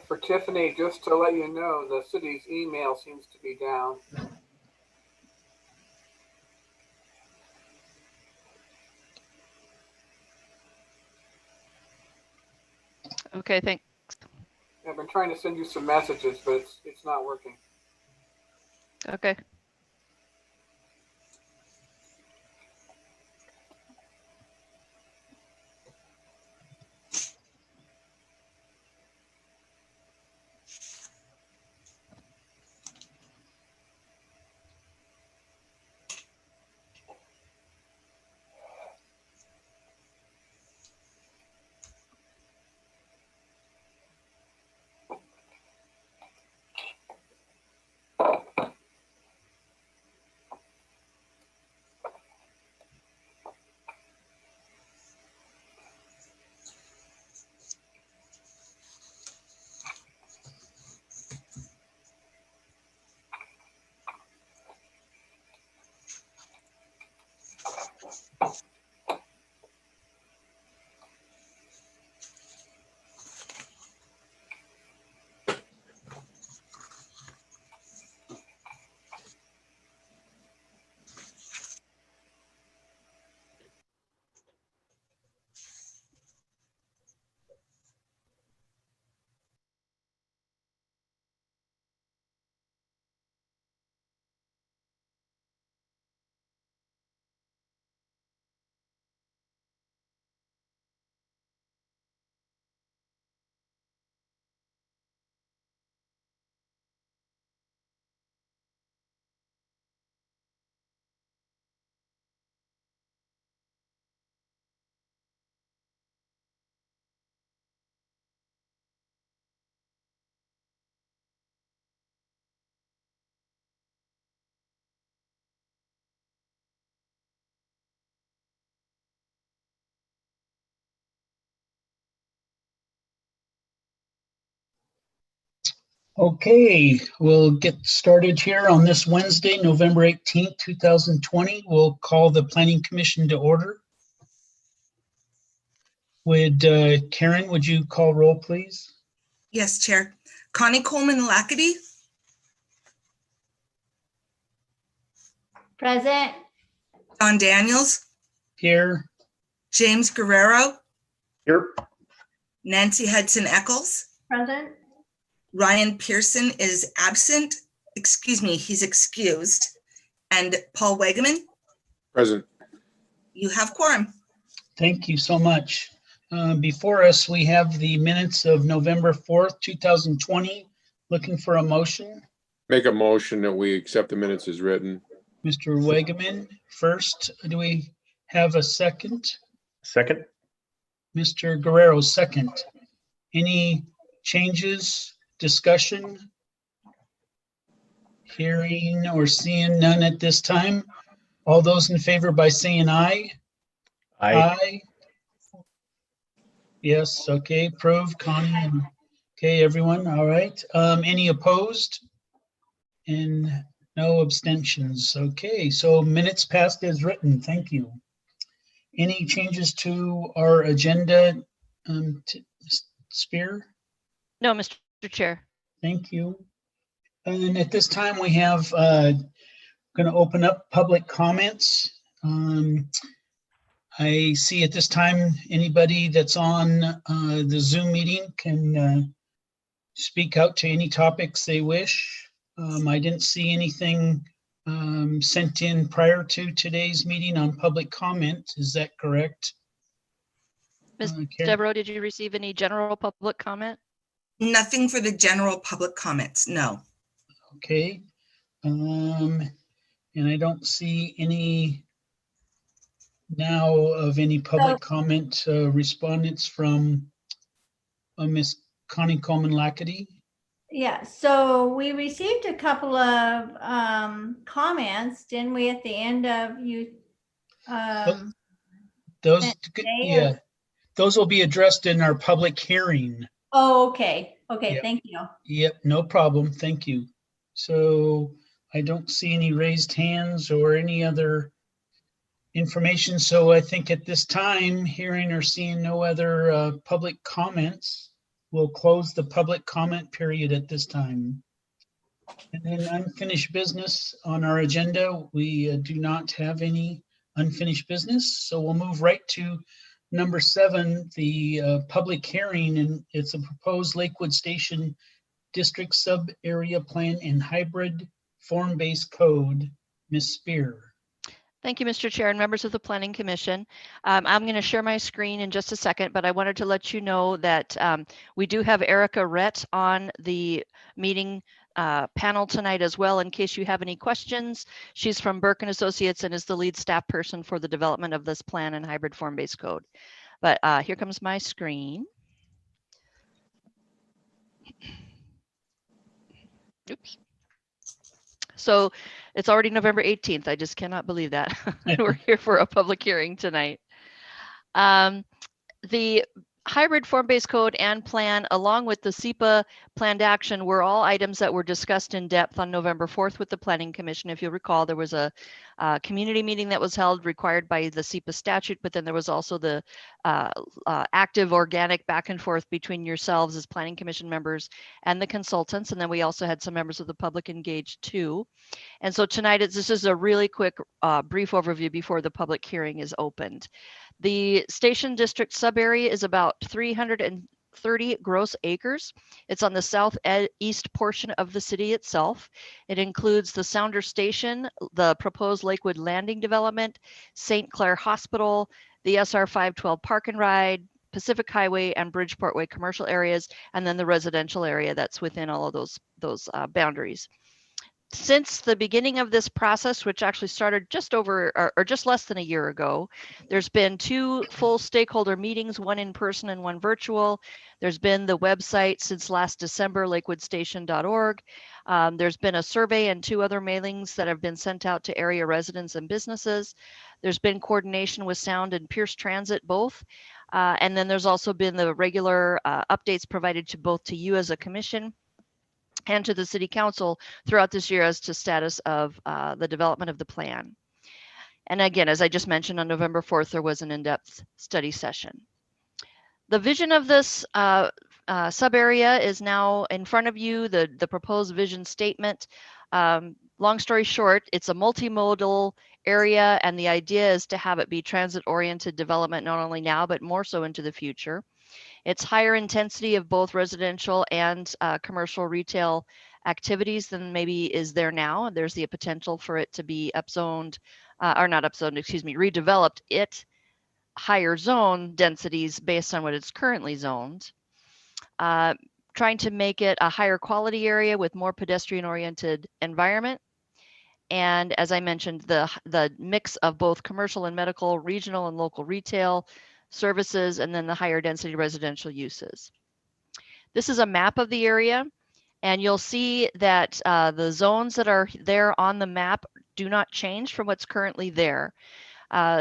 For Tiffany, just to let you know, the city's email seems to be down. Okay, thanks. I've been trying to send you some messages, but it's not working. Okay. Okay, we'll get started here on this Wednesday, November 18th, 2020. We'll call the Planning Commission to order. Would Karen, would you call roll, please? Yes, Chair. Connie Coleman-Lackady. Present. Don Daniels. Here. James Guerrero. Here. Nancy Hudson Eccles. Present. Ryan Pearson is absent. Excuse me, he's excused. And Paul Wegeman. Present. You have quorum. Thank you so much. Before us, we have the minutes of November 4th, 2020. Looking for a motion. Make a motion that we accept the minutes as written. Mr. Wegeman first. Do we have a second? Second. Mr. Guerrero second. Any changes, discussion? Hearing or seeing none at this time. All those in favor by saying aye. Aye. Yes, okay, approved, Connie, and okay, everyone, all right. Any opposed? And no abstentions. Okay, so minutes passed as written, thank you. Any changes to our agenda, Spear? No, Mr. Chair. Thank you. And at this time, we have going to open up public comments. I see at this time, anybody that's on the Zoom meeting can speak out to any topics they wish. I didn't see anything sent in prior to today's meeting on public comment. Is that correct? Ms. Karen? Devereaux, did you receive any general public comment? Nothing for the general public comments, no. Okay. And I don't see any now of any public comment respondents from Ms. Connie Coleman-Lackady. Yeah, so we received a couple of comments, didn't we, at the end of you? Those, today yeah, those will be addressed in our public hearing. Oh, okay. Okay, Yep. thank you. Yep, no problem. Thank you. So I don't see any raised hands or any other information. So I think at this time, hearing or seeing no other public comments, we'll close the public comment period at this time. And then unfinished business on our agenda, we do not have any unfinished business. So we'll move right to number 7, the public hearing, and it's a proposed Lakewood Station District Sub-Area Plan and Hybrid Form-Based Code. Ms. Spear. Thank you, Mr. Chair and members of the Planning Commission. I'm going to share my screen in just a second, but I wanted to let you know that we do have Erica Rett on the meeting panel tonight as well, in case you have any questions. She's from Burke and Associates and is the lead staff person for the development of this plan and hybrid form-based code. But here comes my screen. Oops. So it's already November 18th. I just cannot believe that. We're here for a public hearing tonight. The hybrid form-based code and plan, along with the SEPA planned action, were all items that were discussed in depth on November 4th with the Planning Commission. If you'll recall, there was a community meeting that was held required by the SEPA statute, but then there was also the active organic back and forth between yourselves as Planning Commission members and the consultants. And then we also had some members of the public engaged too. And so tonight, this is a really quick brief overview before the public hearing is opened. The Station District sub-area is about 330 gross acres. It's on the southeast portion of the city itself. It includes the Sounder Station, the proposed Lakewood Landing development, St. Clair Hospital, the SR 512 Park and Ride, Pacific Highway and Bridgeport Way commercial areas, and then the residential area that's within all of those boundaries. Since the beginning of this process, which actually started just over or just less than a year ago, there's been 2 full stakeholder meetings, one in person and one virtual. There's been the website since last December, lakewoodstation.org. There's been a survey and 2 other mailings that have been sent out to area residents and businesses. There's been coordination with Sound and Pierce Transit both. And then there's also been the regular updates provided to both to you as a commission and to the City Council throughout this year as to status of the development of the plan. And again, as I just mentioned, on November 4th, there was an in-depth study session. The vision of this sub-area is now in front of you, the proposed vision statement. Long story short, it's a multimodal area, and the idea is to have it be transit-oriented development, not only now, but more so into the future. It's higher intensity of both residential and commercial retail activities than maybe is there now. There's the potential for it to be upzoned, or not upzoned, excuse me, redeveloped at higher zone densities based on what it's currently zoned. Trying to make it a higher quality area with more pedestrian oriented environment. And as I mentioned, the mix of both commercial and medical, regional and local retail services, and then the higher density residential uses. This is a map of the area, and you'll see that the zones that are there on the map do not change from what's currently there.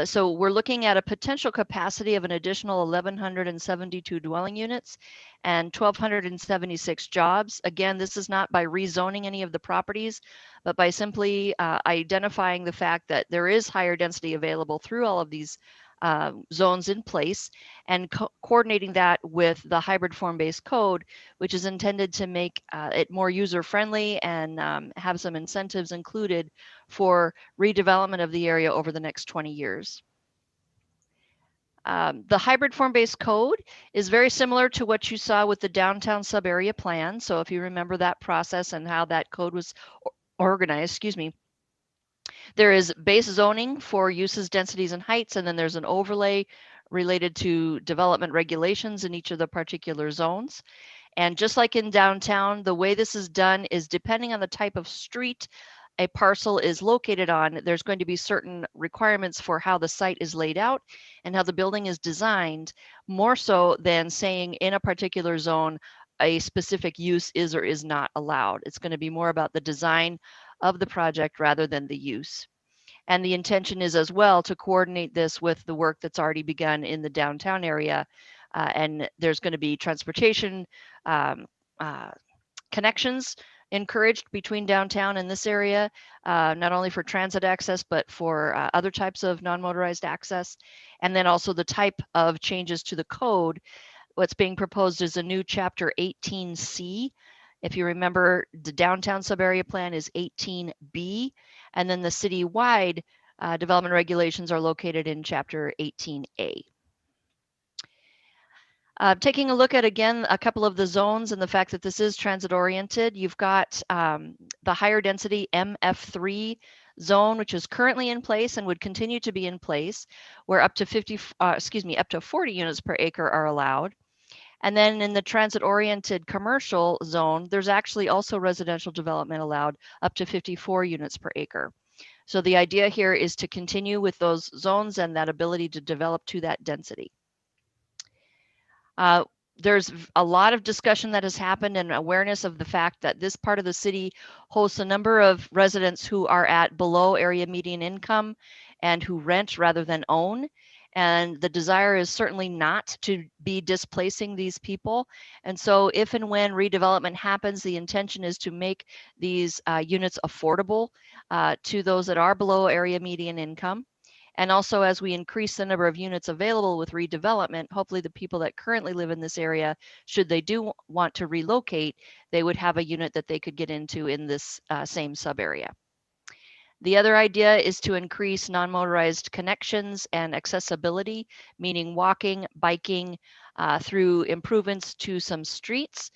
So we're looking at a potential capacity of an additional 1,172 dwelling units and 1,276 jobs. Again, this is not by rezoning any of the properties, but by simply identifying the fact that there is higher density available through all of these zones in place, and coordinating that with the hybrid form-based code, which is intended to make it more user-friendly and have some incentives included for redevelopment of the area over the next 20 years. The hybrid form-based code is very similar to what you saw with the downtown sub-area plan. So if you remember that process and how that code was organized, excuse me, there is base zoning for uses, densities, and heights, and then there's an overlay related to development regulations in each of the particular zones. And just like in downtown, the way this is done is depending on the type of street a parcel is located on, there's going to be certain requirements for how the site is laid out and how the building is designed, more so than saying in a particular zone, a specific use is or is not allowed. It's going to be more about the design of the project rather than the use. And the intention is as well to coordinate this with the work that's already begun in the downtown area. And there's going to be transportation connections encouraged between downtown and this area, not only for transit access, but for other types of non-motorized access. And then also the type of changes to the code what's being proposed is a new chapter 18C. If you remember, the downtown sub-area plan is 18B, and then the citywide development regulations are located in chapter 18A. Taking a look at, again, a couple of the zones and the fact that this is transit oriented, you've got the higher density MF3 zone, which is currently in place and would continue to be in place, where up to 40 units per acre are allowed. And then in the transit oriented commercial zone, there's actually also residential development allowed up to 54 units per acre. So the idea here is to continue with those zones and that ability to develop to that density. There's a lot of discussion that has happened and awareness of the fact that this part of the city hosts a number of residents who are at below area median income and who rent rather than own. And the desire is certainly not to be displacing these people. And so if and when redevelopment happens, the intention is to make these units affordable to those that are below area median income. And also, as we increase the number of units available with redevelopment, hopefully the people that currently live in this area, should they do want to relocate, they would have a unit that they could get into in this same sub area. The other idea is to increase non-motorized connections and accessibility, meaning walking, biking, through improvements to some streets,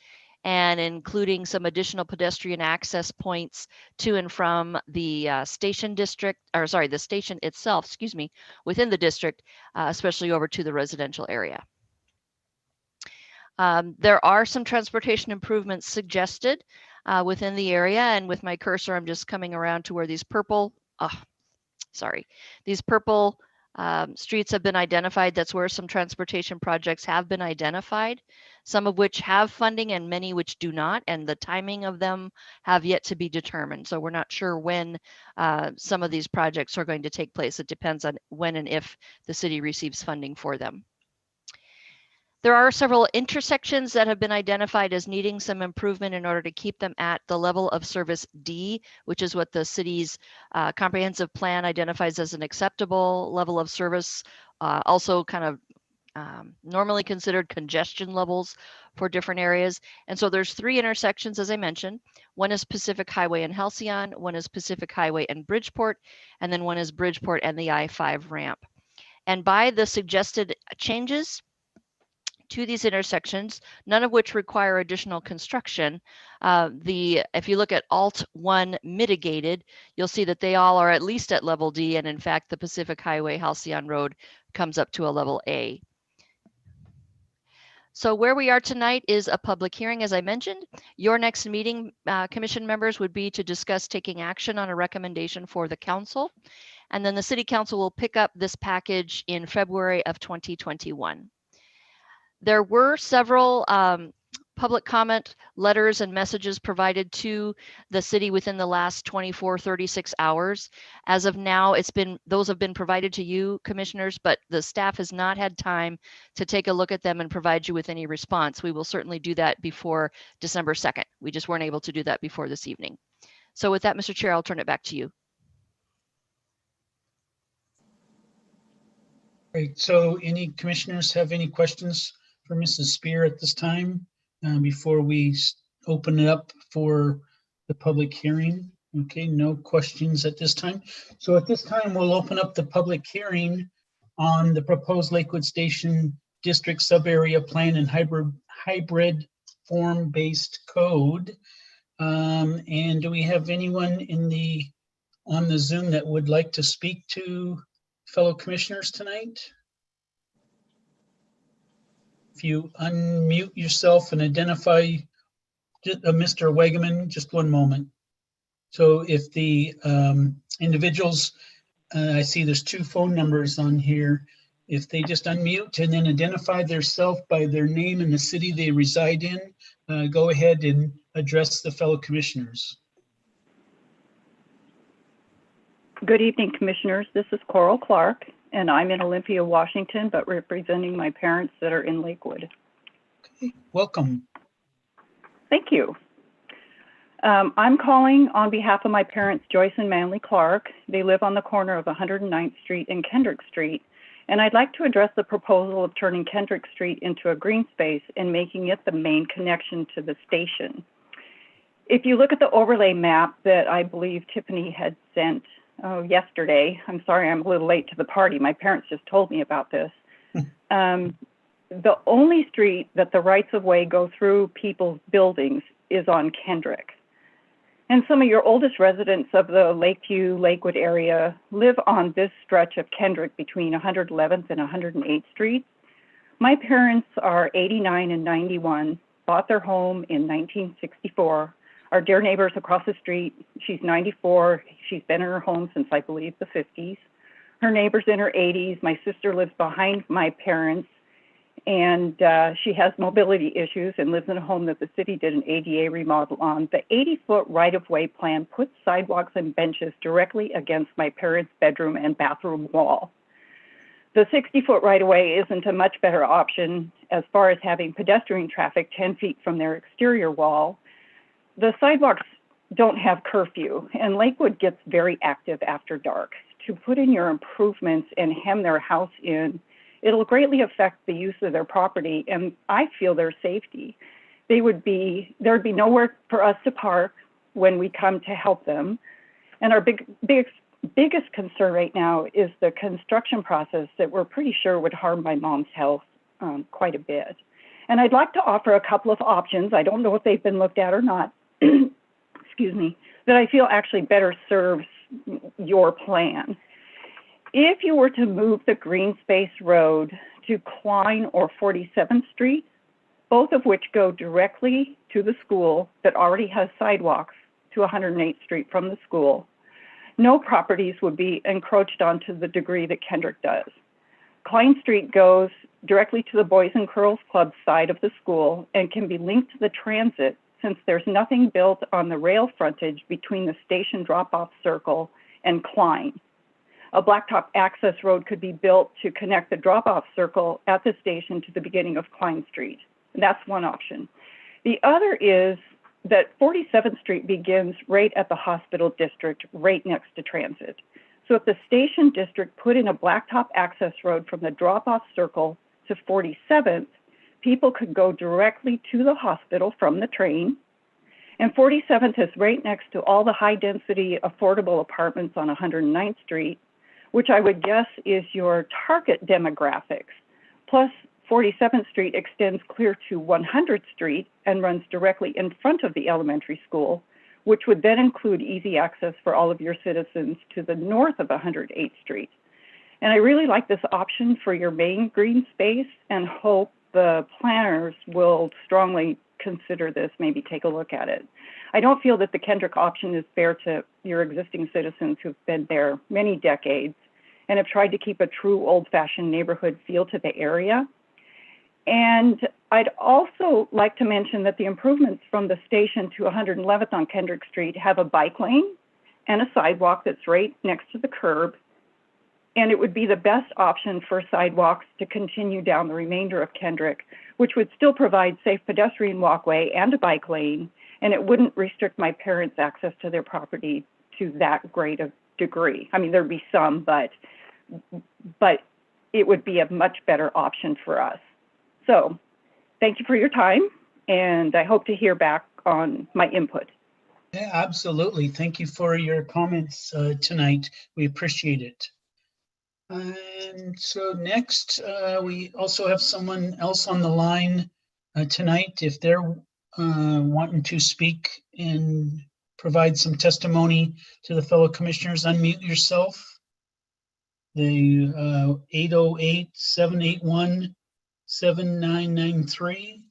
and including some additional pedestrian access points to and from the station district, or sorry, the station itself, excuse me, within the district, especially over to the residential area. There are some transportation improvements suggested within the area, and with my cursor, I'm just coming around to where these purple, these purple streets have been identified. That's where some transportation projects have been identified, some of which have funding and many which do not, and the timing of them have yet to be determined. So we're not sure when some of these projects are going to take place. It depends on when and if the city receives funding for them. There are several intersections that have been identified as needing some improvement in order to keep them at the level of service D, which is what the city's comprehensive plan identifies as an acceptable level of service, also kind of normally considered congestion levels for different areas. And so there's 3 intersections, as I mentioned. One is Pacific Highway and Halcyon, one is Pacific Highway and Bridgeport, and then one is Bridgeport and the I-5 ramp. And by the suggested changes to these intersections, none of which require additional construction. If you look at Alt 1 mitigated, you'll see that they all are at least at level D, and in fact, the Pacific Highway Halcyon Road comes up to a level A. So where we are tonight is a public hearing, as I mentioned. Your next meeting, commission members, would be to discuss taking action on a recommendation for the council. And then the city council will pick up this package in February of 2021. There were several public comment letters and messages provided to the city within the last 36 hours. As of now, those have been provided to you, commissioners, but the staff has not had time to take a look at them and provide you with any response. We will certainly do that before December 2nd. We just weren't able to do that before this evening. So with that, Mr. Chair, I'll turn it back to you. Great. So any commissioners have any questions for Mrs. Spear at this time before we open it up for the public hearing? Okay, no questions at this time. So at this time, we'll open up the public hearing on the proposed Lakewood Station District Sub-Area Plan and hybrid form-based code. And do we have anyone on the Zoom that would like to speak to fellow commissioners tonight? If you unmute yourself and identify Mr. Wegeman, just one moment. So if the individuals, I see there's 2 phone numbers on here. If they just unmute and then identify themselves by their name and the city they reside in, go ahead and address the fellow commissioners. Good evening, commissioners. This is Coral Clark, and I'm in Olympia, Washington, but representing my parents that are in Lakewood. Okay, welcome. Thank you. I'm calling on behalf of my parents, Joyce and Manley Clark. They live on the corner of 109th Street and Kendrick Street, and I'd like to address the proposal of turning Kendrick Street into a green space and making it the main connection to the station. If you look at the overlay map that I believe Tiffany had sent yesterday, I'm sorry I'm a little late to the party. My parents just told me about this. The only street that the rights-of-way go through people's buildings is on Kendrick. And some of your oldest residents of the Lakeview, Lakewood area live on this stretch of Kendrick between 111th and 108th Streets. My parents are 89 and 91, bought their home in 1964. Our dear neighbors across the street, she's 94. She's been in her home since, I believe, the 50s. Her neighbor's in her 80s. My sister lives behind my parents, and she has mobility issues and lives in a home that the city did an ADA remodel on. The 80-foot right-of-way plan puts sidewalks and benches directly against my parents' bedroom and bathroom wall. The 60-foot right-of-way isn't a much better option as far as having pedestrian traffic 10 feet from their exterior wall. The sidewalks don't have curfew, and Lakewood gets very active after dark. To put in your improvements and hem their house in, it'll greatly affect the use of their property, and I feel their safety. There'd be nowhere for us to park when we come to help them. And our biggest concern right now is the construction process that we're pretty sure would harm my mom's health quite a bit. And I'd like to offer a couple of options. I don't know if they've been looked at or not, excuse me, that I feel actually better serves your plan. If you were to move the Green Space Road to Klein or 47th Street, both of which go directly to the school that already has sidewalks to 108th Street from the school, no properties would be encroached on to the degree that Kendrick does. Klein Street goes directly to the Boys and Girls Club side of the school and can be linked to the transit since there's nothing built on the rail frontage between the station drop-off circle and Klein. A blacktop access road could be built to connect the drop-off circle at the station to the beginning of Klein Street. That's one option. The other is that 47th Street begins right at the hospital district, right next to transit. So if the station district put in a blacktop access road from the drop-off circle to 47th, people could go directly to the hospital from the train. And 47th is right next to all the high-density affordable apartments on 109th Street, which I would guess is your target demographics. Plus, 47th Street extends clear to 100th Street and runs directly in front of the elementary school, which would then include easy access for all of your citizens to the north of 108th Street. And I really like this option for your main green space and hope the planners will strongly consider this, maybe take a look at it. I don't feel that the Kendrick option is fair to your existing citizens who've been there many decades and have tried to keep a true old-fashioned neighborhood feel to the area. And I'd also like to mention that the improvements from the station to 111th on Kendrick Street have a bike lane and a sidewalk that's right next to the curb. And it would be the best option for sidewalks to continue down the remainder of Kendrick, which would still provide safe pedestrian walkway and a bike lane, and it wouldn't restrict my parents' access to their property to that great a degree. I mean, there'd be some, but it would be a much better option for us. So thank you for your time, and I hope to hear back on my input. Yeah, absolutely. Thank you for your comments tonight. We appreciate it. And so next, we also have someone else on the line tonight. If they're wanting to speak and provide some testimony to the fellow commissioners, unmute yourself. The 808-781-7993.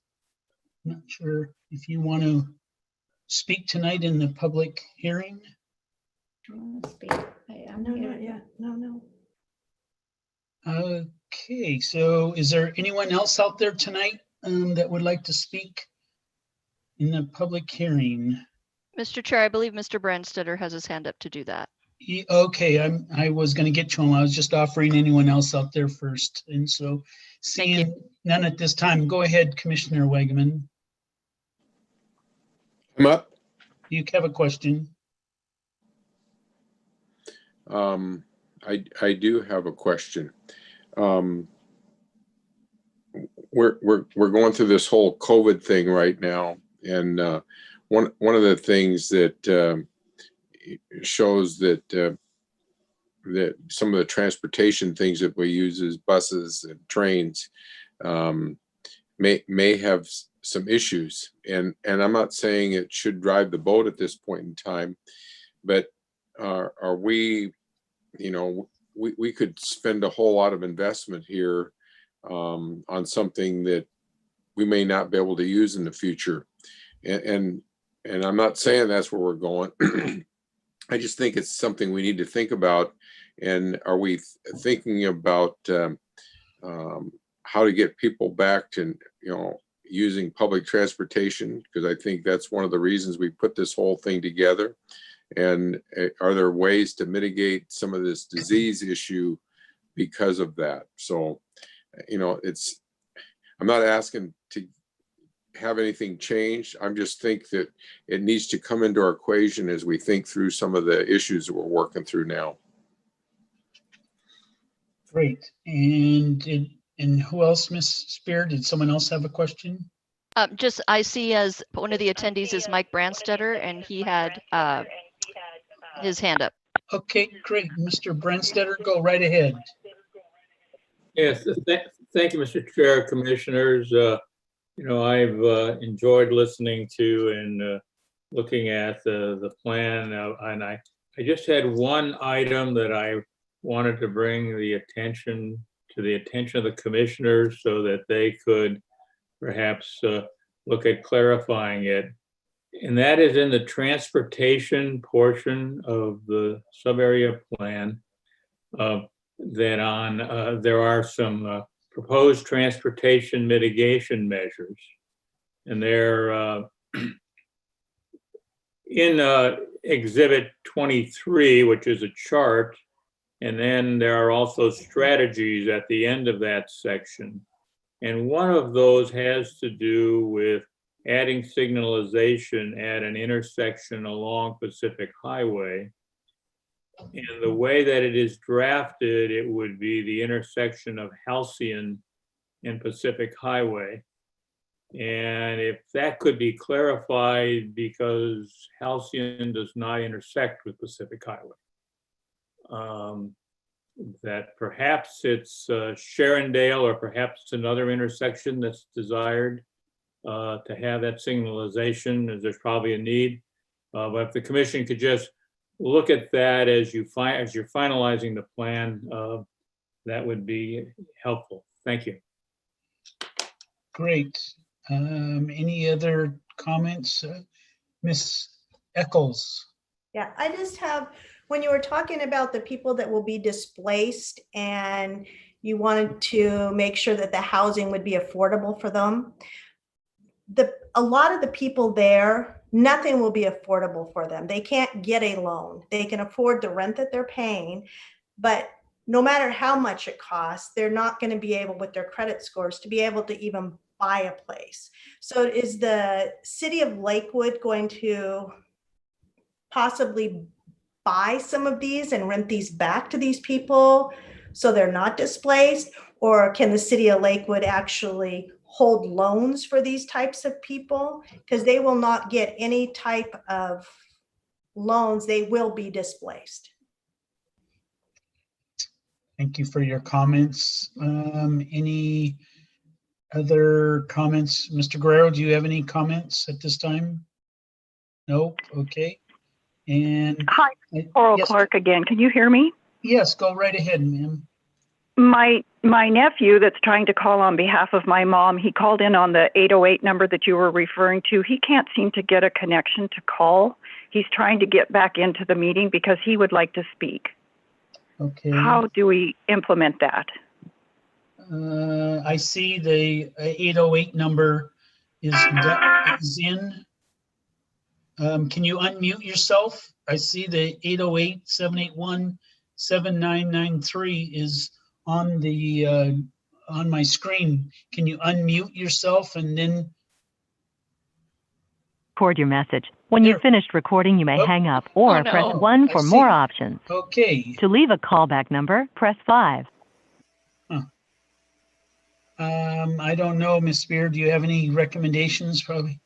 Not sure if you want to speak tonight in the public hearing. No, not yet. No. Okay, so is there anyone else out there tonight that would like to speak in the public hearing? Mr. Chair, I believe Mr. Brandstetter has his hand up to do that. Okay, I was going to get to him. I was just offering anyone else out there first. And so seeing none at this time, go ahead, Commissioner Wagaman. I'm up. You have a question? I do have a question. we're going through this whole COVID thing right now, and one of the things that shows that that some of the transportation things that we use as buses and trains may have some issues, and I'm not saying it should drive the boat at this point in time, but are we, you know, we could spend a whole lot of investment here on something that we may not be able to use in the future, and I'm not saying that's where we're going. I just think it's something we need to think about. And are we thinking about how to get people back to, you know, using public transportation? Because I think that's one of the reasons we put this whole thing together. And are there ways to mitigate some of this disease issue because of that? So, you know, I'm not asking to have anything changed. I'm just think that it needs to come into our equation as we think through some of the issues that we're working through now. Great. And who else, Miss Spear? Did someone else have a question? Just I see as one of the attendees is Mike Brandstetter, and he had his hand up. Okay, great. Mr. Brandstetter, go right ahead. Yes, thank you, Mr. Chair, Commissioners. You know, I've enjoyed listening to and looking at the plan, and I just had one item that I wanted to bring to the attention of the commissioners so that they could perhaps look at clarifying it. And that is in the transportation portion of the sub-area plan, that there are some proposed transportation mitigation measures. And they're in Exhibit 23, which is a chart. And then there are also strategies at the end of that section. And one of those has to do with adding signalization at an intersection along Pacific Highway. And the way that it is drafted, it would be the intersection of Halcyon and Pacific Highway. And if that could be clarified, because Halcyon does not intersect with Pacific Highway. That perhaps it's Sharondale, or perhaps it's another intersection that's desired to have that signalization, as there's probably a need. But if the commission could just look at that as you're finalizing the plan, that would be helpful. Thank you. Great. Any other comments? Miss Eccles? Yeah, I just have, when you were talking about the people that will be displaced and you wanted to make sure that the housing would be affordable for them, a lot of the people there, nothing will be affordable for them. They can't get a loan. They can afford the rent that they're paying, but no matter how much it costs, they're not going to be able, with their credit scores, to be able to even buy a place. So is the city of Lakewood going to possibly buy some of these and rent these back to these people so they're not displaced? Or can the city of Lakewood actually hold loans for these types of people? Because they will not get any type of loans. They will be displaced. Thank you for your comments. Any other comments? Mr. Guerrero, do you have any comments at this time? Nope. Okay. And Hi, Coral yes. Clark again. Can you hear me? Yes, go right ahead, ma'am. My nephew that's trying to call on behalf of my mom, he called in on the 808 number that you were referring to. He can't seem to get a connection to call. He's trying to get back into the meeting because he would like to speak. Okay. How do we implement that? I see the 808 number is in. Can you unmute yourself? I see the 808-781-7993 is on the on my screen. Can you unmute yourself and then record your message? When you've finished recording, you may hang up or press 1 for more options. Okay. To leave a callback number, press 5. Huh. I don't know, Ms. Spear, do you have any recommendations probably?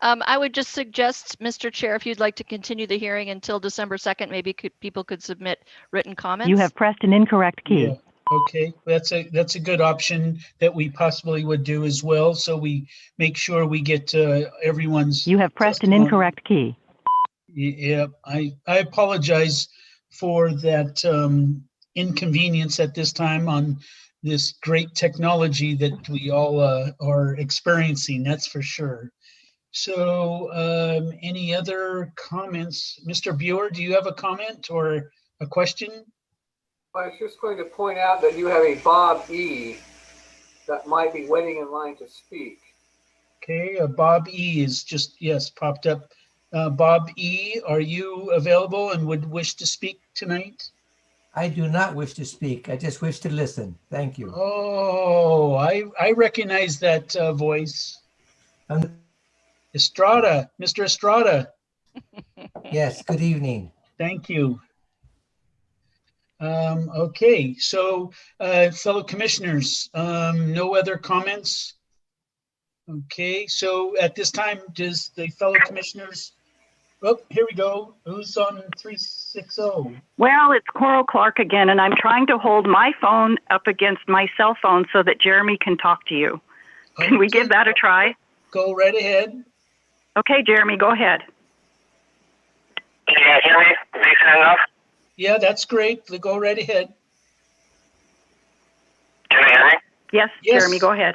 I would just suggest, Mr. Chair, if you'd like to continue the hearing until December 2nd, maybe people could submit written comments. You have pressed an incorrect key. Yeah, okay, that's a good option that we possibly would do as well. So we make sure we get everyone's. You have pressed an testimony. incorrect key. Yeah, I apologize for that inconvenience at this time on this great technology that we all are experiencing, that's for sure. So any other comments? Mr. Buer, do you have a comment or a question? I was just going to point out that you have a Bob E. that might be waiting in line to speak. Okay, Bob E is just, yes, popped up. Bob E, are you available and would wish to speak tonight? I do not wish to speak. I just wish to listen. Thank you. Oh, I recognize that voice. Estrada, Mr. Estrada. Yes, good evening. Thank you. Okay, so fellow commissioners, no other comments? Okay, so at this time, does the fellow commissioners, oh, here we go. Who's on 360? Well, it's Coral Clark again, and I'm trying to hold my phone up against my cell phone so that Jeremy can talk to you. Can we give that a try? Go right ahead. Okay, Jeremy, go ahead. Can you guys hear me decent enough? Yeah, that's great. Go right ahead. Can you hear me? Yes, Jeremy, go ahead.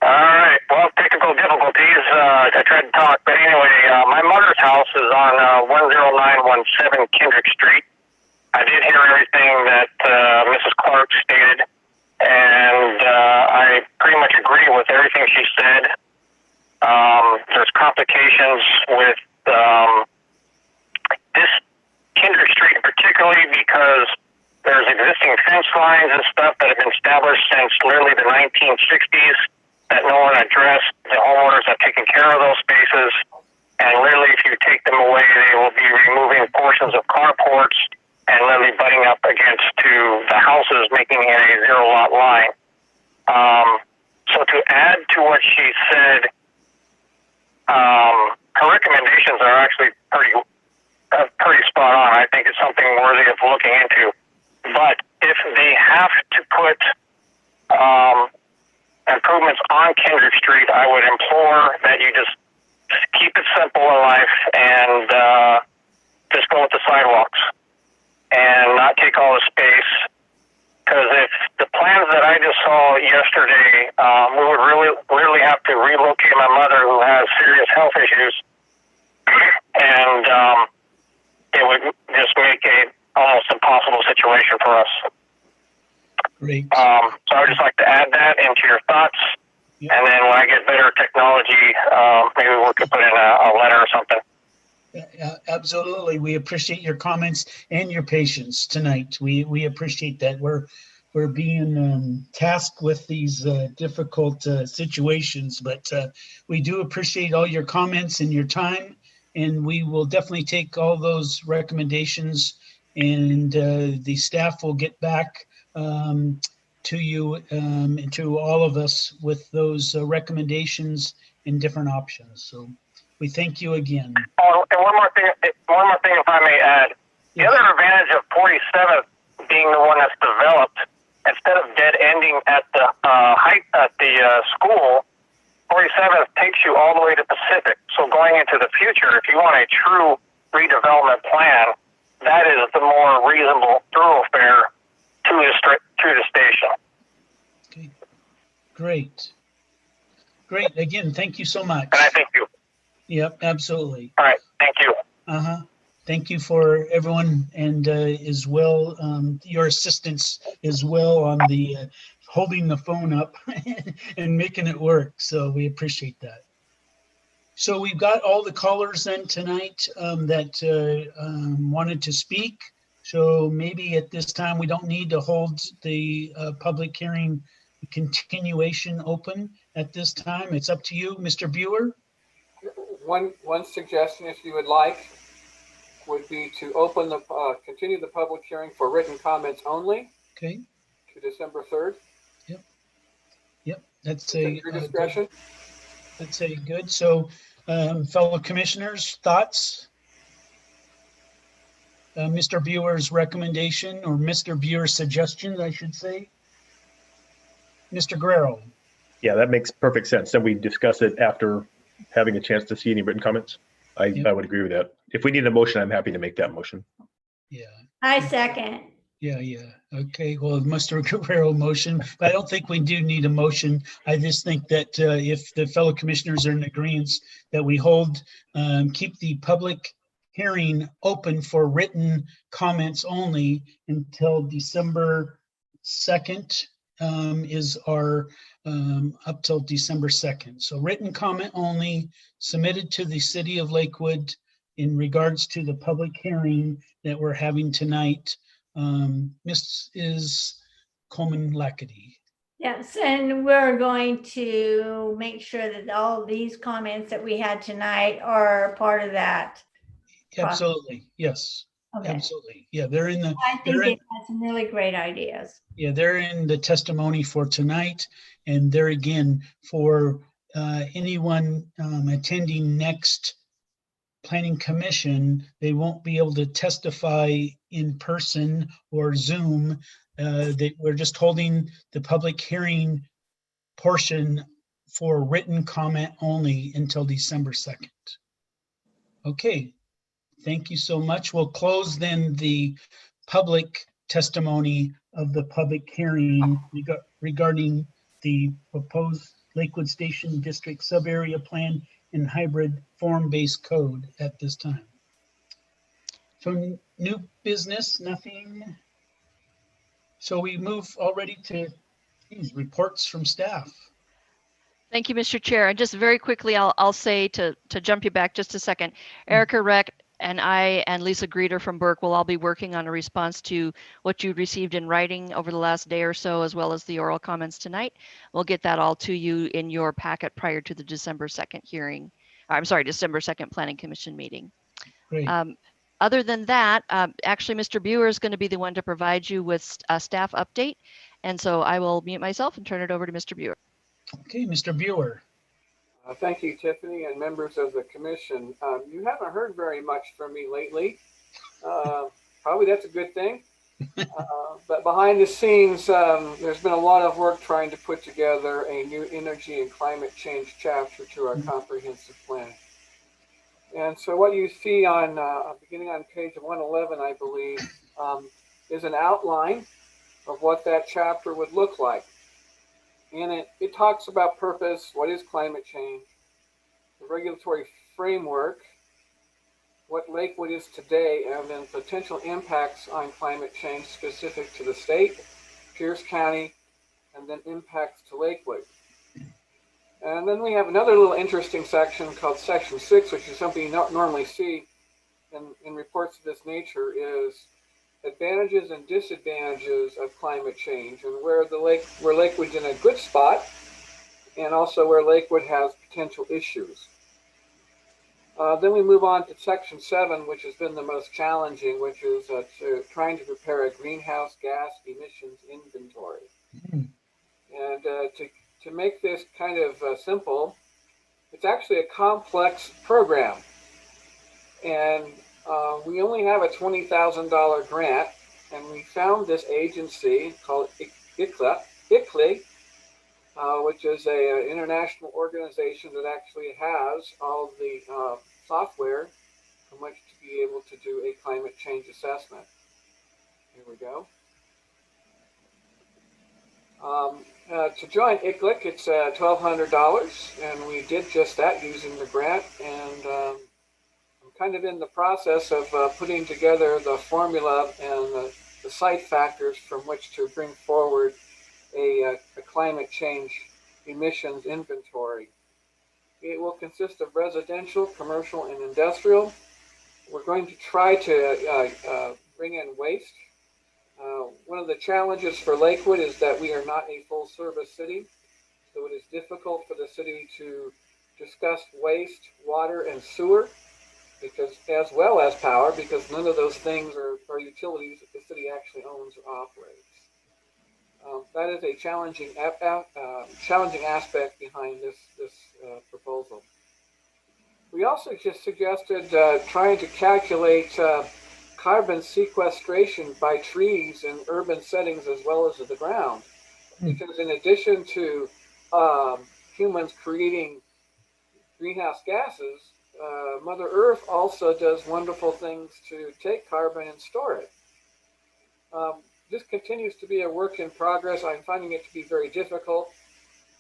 All right. Well, technical difficulties. I tried to talk, but anyway, my mother's house is on 10917 Kendrick Street. I did hear everything that Mrs. Clark stated, and I pretty much agree with everything she said. There's complications with this Kendrick Street particularly because there's existing fence lines and stuff that have been established since literally the 1960s that no one addressed. The homeowners have taken care of those spaces, and literally if you take them away, they will be removing portions of carports and literally butting up against to the houses, making it a zero lot line. So to add to what she said, her recommendations are actually pretty spot on. I think it's something worthy of looking into. But if they have to put improvements on Kendrick Street, I would implore that you just keep it simple in life and just go with the sidewalks and not take all the space. Because if the plans that I just saw yesterday, we would really have to relocate my mother who has serious health issues, and it would just make a almost impossible situation for us. Great. So I would just like to add that into your thoughts, and then when I get better technology, maybe we could put in a letter or something. Absolutely. We appreciate your comments and your patience tonight. We appreciate that. We're being tasked with these difficult situations, but we do appreciate all your comments and your time, and we will definitely take all those recommendations, and the staff will get back to you and to all of us with those recommendations and different options. So we thank you again. Oh, and one more thing, if I may add. The other advantage of 47th being the one that's developed, instead of dead ending at the height at the school, 47th takes you all the way to Pacific. So going into the future, if you want a true redevelopment plan, that is the more reasonable thoroughfare to the station. Okay, great. Again, thank you so much. And I thank you. Yep, absolutely. All right, thank you. Thank you for everyone, and as well, your assistance as well on the holding the phone up and making it work. So we appreciate that. So we've got all the callers then tonight that wanted to speak. So maybe at this time, we don't need to hold the public hearing continuation open at this time. It's up to you, Mr. Buer. One suggestion, if you would like, would be to open the continue the public hearing for written comments only. Okay. To December 3rd. Yep. That's Your discretion. Good. So, fellow commissioners, thoughts? Mr. Buer's recommendation, or Mr. Buer's suggestions, I should say. Mr. Guerrero. Yeah, that makes perfect sense. Then we discuss it after having a chance to see any written comments. I would agree with that. If we need a motion, I'm happy to make that motion. Yeah. I second. Yeah. Okay. Well, Mr. Guerrero motion, but I don't think we do need a motion. I just think that if the fellow commissioners are in agreement that we keep the public hearing open for written comments only until December 2nd is our up till December 2nd. So written comment only submitted to the city of Lakewood in regards to the public hearing that we're having tonight. Mrs. Coleman-Lackady. Yes, and we're going to make sure that all these comments that we had tonight are part of that. Absolutely. Yes. Okay. Absolutely. Yeah, they're in the. I think they had some really great ideas. Yeah, they're in the testimony for tonight, and there again for anyone attending next Planning Commission, they won't be able to testify in person or Zoom. We're just holding the public hearing portion for written comment only until December 2nd. Okay, thank you so much. We'll close then the public testimony of the public hearing regarding the proposed Lakewood Station District Subarea Plan and Hybrid Form-Based Code at this time. So new business, nothing. So we move already to reports from staff. Thank you, Mr. Chair. And just very quickly, I'll say to jump you back just a second, Erica Reck and I and Lisa Greeter from Burke will all be working on a response to what you received in writing over the last day or so, as well as the oral comments tonight. We'll get that all to you in your packet prior to the December 2nd hearing. I'm sorry, December 2nd Planning Commission meeting. Great. Other than that, actually, Mr. Buer is going to be the one to provide you with a staff update. And so I will mute myself and turn it over to Mr. Buer. Okay, Mr. Buer. Thank you, Tiffany, and members of the commission. You haven't heard very much from me lately. Probably that's a good thing. But behind the scenes, there's been a lot of work trying to put together a new energy and climate change chapter to our comprehensive plan. And so what you see on beginning on page 111, I believe, is an outline of what that chapter would look like. And it talks about purpose, what is climate change, the regulatory framework, what Lakewood is today, and then potential impacts on climate change specific to the state, Pierce County, and then impacts to Lakewood. And then we have another little interesting section called Section 6, which is something you don't normally see in reports of this nature, is advantages and disadvantages of climate change, and where Lakewood's in a good spot, and also where Lakewood has potential issues. Then we move on to Section 7, which has been the most challenging, which is trying to prepare a greenhouse gas emissions inventory. And to make this kind of simple, it's actually a complex program. And we only have a $20,000 grant, and we found this agency called ICLEI, which is an international organization that actually has all the software from which to be able to do a climate change assessment. Here we go. To join ICLEI, it's $1,200, and we did just that using the grant. And I'm kind of in the process of putting together the formula and the site factors from which to bring forward a climate change emissions inventory. It will consist of residential, commercial, and industrial. We're going to try to bring in waste. One of the challenges for Lakewood is that we are not a full-service city, so it is difficult for the city to discuss waste, water, and sewer, because as well as power, because none of those things are utilities that the city actually owns or operates. That is a challenging aspect behind this proposal. We also just suggested trying to calculate carbon sequestration by trees in urban settings as well as the ground. Because in addition to humans creating greenhouse gases, Mother Earth also does wonderful things to take carbon and store it. This continues to be a work in progress. I'm finding it to be very difficult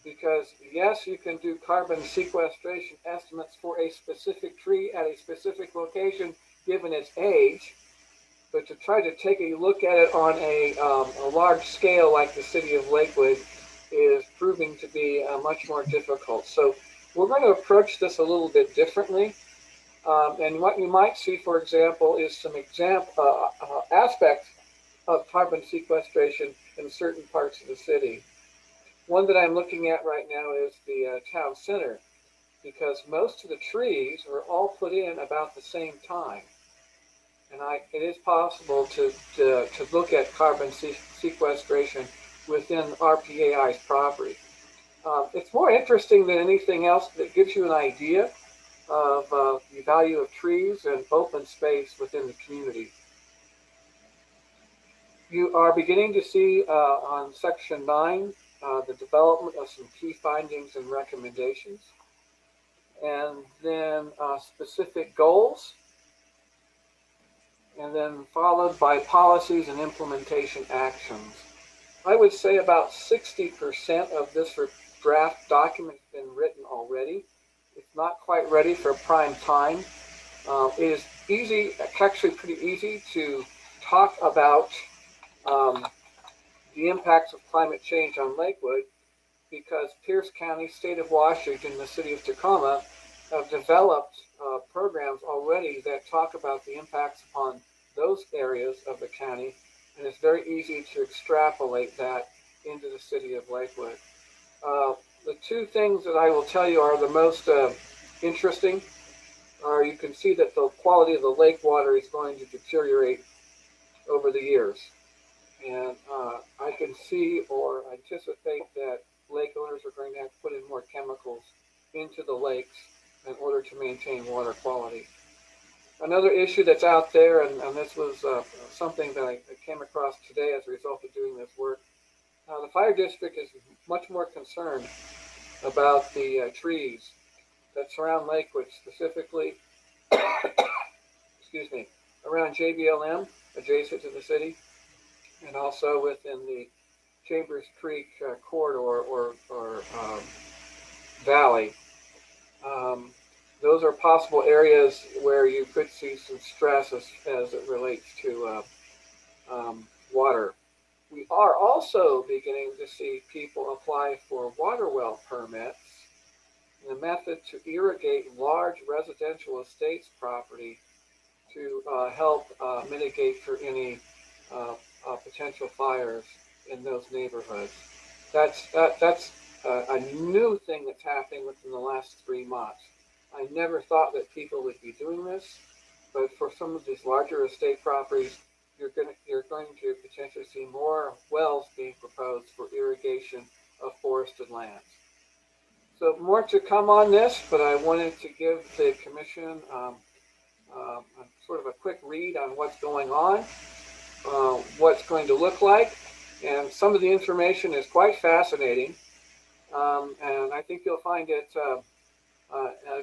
because, yes, you can do carbon sequestration estimates for a specific tree at a specific location given its age, but to try to take a look at it on a large scale like the city of Lakewood is proving to be much more difficult. So we're going to approach this a little bit differently. And what you might see, for example, is some aspects of carbon sequestration in certain parts of the city. One that I'm looking at right now is the town center, because most of the trees are all put in about the same time. And it is possible to look at carbon sequestration within RPAI's property. It's more interesting than anything else that gives you an idea of the value of trees and open space within the community. You are beginning to see on section 9 the development of some key findings and recommendations, and then specific goals, and then followed by policies and implementation actions. I would say about 60% of this draft document has been written already. It's not quite ready for prime time. It is easy, actually pretty easy to talk about the impacts of climate change on Lakewood, because Pierce County, state of Washington, the city of Tacoma have developed programs already that talk about the impacts upon those areas of the county, and it's very easy to extrapolate that into the city of Lakewood. The two things that I will tell you are the most interesting are you can see that the quality of the lake water is going to deteriorate over the years. And I can see or anticipate that lake owners are going to have to put in more chemicals into the lakes in order to maintain water quality. Another issue that's out there, and this was something that I came across today as a result of doing this work, the fire district is much more concerned about the trees that surround Lakewood, specifically, excuse me, around JBLM, adjacent to the city, and also within the Chambers Creek corridor or valley. Those are possible areas where you could see some stress as it relates to water. We are also beginning to see people apply for water well permits. The method to irrigate large residential estates property to help mitigate for any potential fires in those neighborhoods. That's a new thing that's happening within the last 3 months. I never thought that people would be doing this, but for some of these larger estate properties, you're going to potentially see more wells being proposed for irrigation of forested lands. So more to come on this, but I wanted to give the commission sort of a quick read on what's going on, what's going to look like, and some of the information is quite fascinating, and I think you'll find it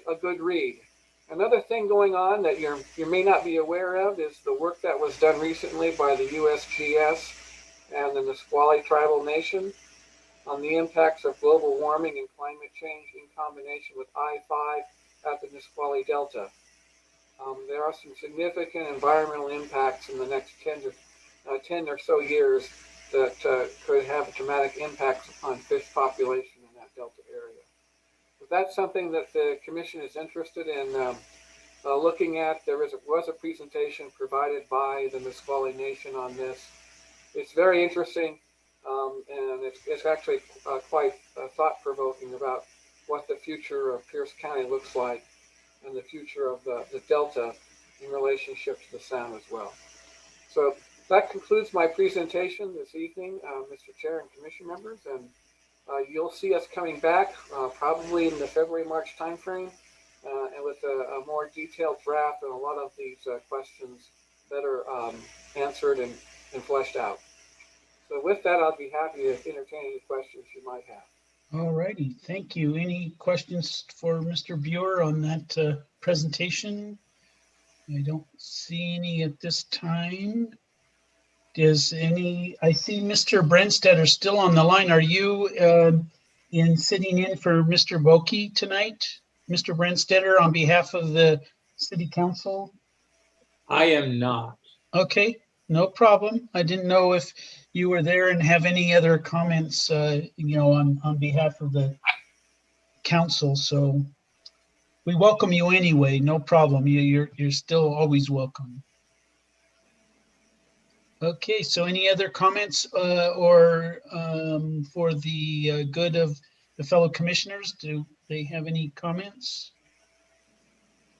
a good read. Another thing going on that you may not be aware of is the work that was done recently by the USGS and the Nisqually Tribal Nation on the impacts of global warming and climate change in combination with I-5 at the Nisqually Delta. There are some significant environmental impacts in the next 10 or so years that could have dramatic impacts on fish population in that Delta area. If that's something that the commission is interested in looking at, there was a presentation provided by the Nisqually Nation on this. It's very interesting, and it's actually quite thought-provoking about what the future of Pierce County looks like and the future of the Delta in relationship to the Sound as well. So that concludes my presentation this evening, Mr. Chair and Commission members. And you'll see us coming back probably in the February-March timeframe and with a more detailed draft on a lot of these questions that are answered and fleshed out. So with that, I'll be happy to entertain any questions you might have. All righty, thank you. Any questions for Mr. Buer on that presentation? I don't see any at this time. Does any, I see Mr. Brenstetter still on the line. Are you sitting in for Mr. Boki tonight? Mr. Brenstetter, on behalf of the City Council? I am not. Okay, no problem. I didn't know if you were there and have any other comments, on behalf of the council. So we welcome you anyway. No problem. You're still always welcome. Okay, so any other comments or for the good of the fellow commissioners? Do they have any comments?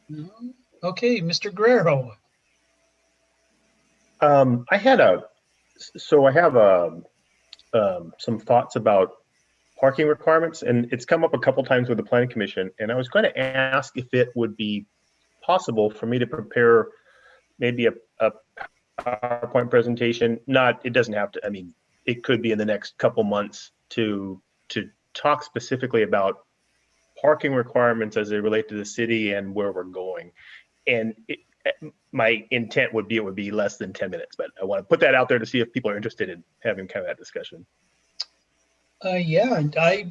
No? Okay, Mr. Guerrero. I have some thoughts about parking requirements, and it's come up a couple times with the Planning Commission, and I was going to ask if it would be possible for me to prepare maybe a PowerPoint presentation. It doesn't have to, I mean, it could be in the next couple months to talk specifically about parking requirements as they relate to the city and where we're going. And my intent would be it would be less than 10 minutes, but I want to put that out there to see if people are interested in having kind of that discussion. Yeah, I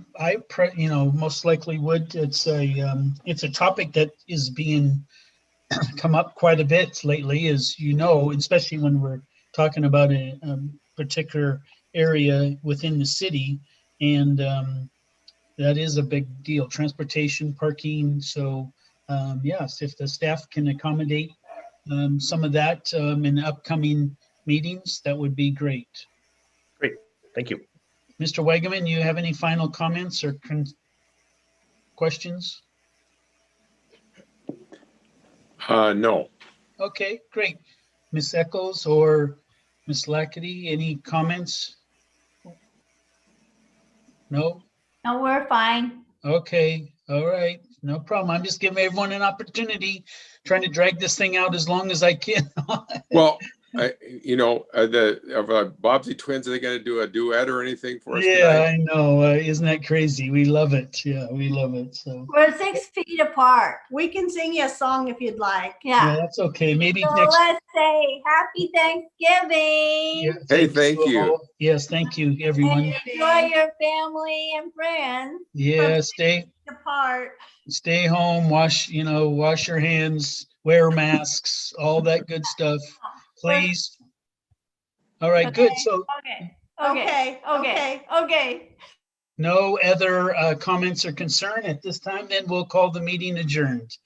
most likely would. It's a topic that is being come up quite a bit lately, as you know, especially when we're talking about a particular area within the city, and that is a big deal. Transportation, parking. So yes, if the staff can accommodate some of that in upcoming meetings, that would be great. Great, thank you. Mr. Wagaman, you have any final comments or questions? No. Okay, great. Ms. Echols or Ms. Lackady, any comments? No? No, we're fine. Okay, all right, no problem. I'm just giving everyone an opportunity, trying to drag this thing out as long as I can. Well, the Bobsey twins, are they going to do a duet or anything for us Yeah, tonight? I know. Isn't that crazy? We love it. Yeah, we love it. So We're 6 feet apart. We can sing you a song if you'd like. yeah, Yeah. that's okay. Maybe So next. let's say Happy Thanksgiving. Yeah, Hey, thank you. all. Yes, thank you, everyone. And enjoy your family and friends. Yeah, Apart. stay home. Wash your hands. Wear masks. All that good stuff. Please. All right, good. So Okay. no other comments or concern at this time, then we'll call the meeting adjourned.